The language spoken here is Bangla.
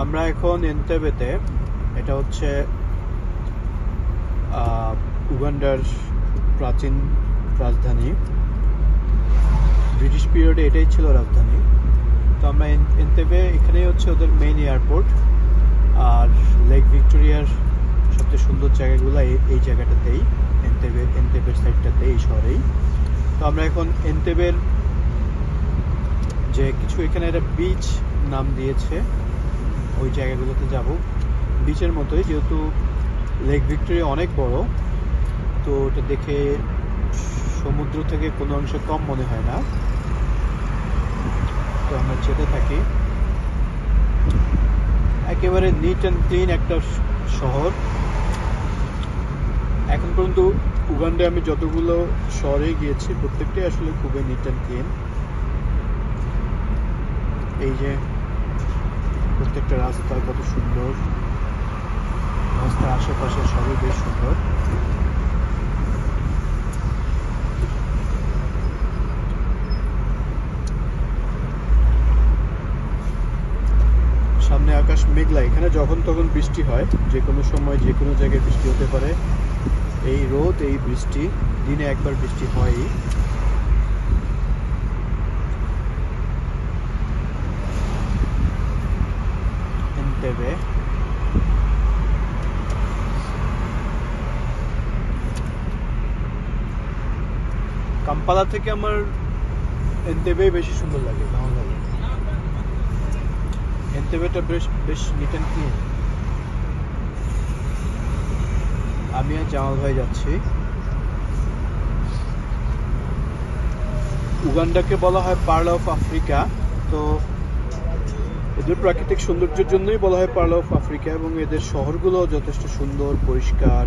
আমরা এখন এন্তেবেতে, এটা হচ্ছে উগান্ডার প্রাচীন রাজধানী। ব্রিটিশ পিরিয়ডে এটাই ছিল রাজধানী। তো আমরা এন্তেবে, এখানেই হচ্ছে ওদের মেইন এয়ারপোর্ট। আর লেক ভিক্টোরিয়ার সবচেয়ে সুন্দর জায়গাগুলো এই জায়গাটাতেই, এন্তেবের সাইডটাতে, এই শহরেই। তো আমরা এখন এন্তেবের যে কিছু এখানে একটা বিচ নাম দিয়েছে, ওই জায়গাগুলোতে যাব। বিচের মতোই, যেহেতু লেক ভিক্টোরিয়া অনেক বড়, তো ওটা দেখে সমুদ্র থেকে কোনো অংশে কম মনে হয় না। তো আমরা যেতে থাকি। একেবারে নিট অ্যান্ড ক্লিন একটা শহর। এখন পর্যন্ত উগান্ডায় আমি যতগুলো শহরে গিয়েছি প্রত্যেকটাই আসলে খুবই নিট অ্যান্ড ক্লিন। এই যে প্রত্যেকটা রাস্তা কত সুন্দর, রাস্তার আশেপাশে সবই বেশ সুন্দর। সামনে আকাশ মেঘলা, এখানে যখন তখন বৃষ্টি হয়, যে কোনো সময় যে কোনো জায়গায় বৃষ্টি হতে পারে। এই রোদ, এই বৃষ্টি, দিনে একবার বৃষ্টি হয়ই। এন্তেবে কাম্পালা থেকে আমার এন্তেবেই বেশি সুন্দর লাগে, ভালো লাগে। এন্তেবেটা বেশ নিট অ্যান্ড ক্লিন। আমি আর জামাল ভাই যাচ্ছি। উগান্ডাকে বলা হয় পার্ল অফ আফ্রিকা। তো এদের প্রাকৃতিক সৌন্দর্যের জন্যই বলা হয় পার্ল অফ আফ্রিকা, এবং এদের শহরগুলো যথেষ্ট সুন্দর, পরিষ্কার।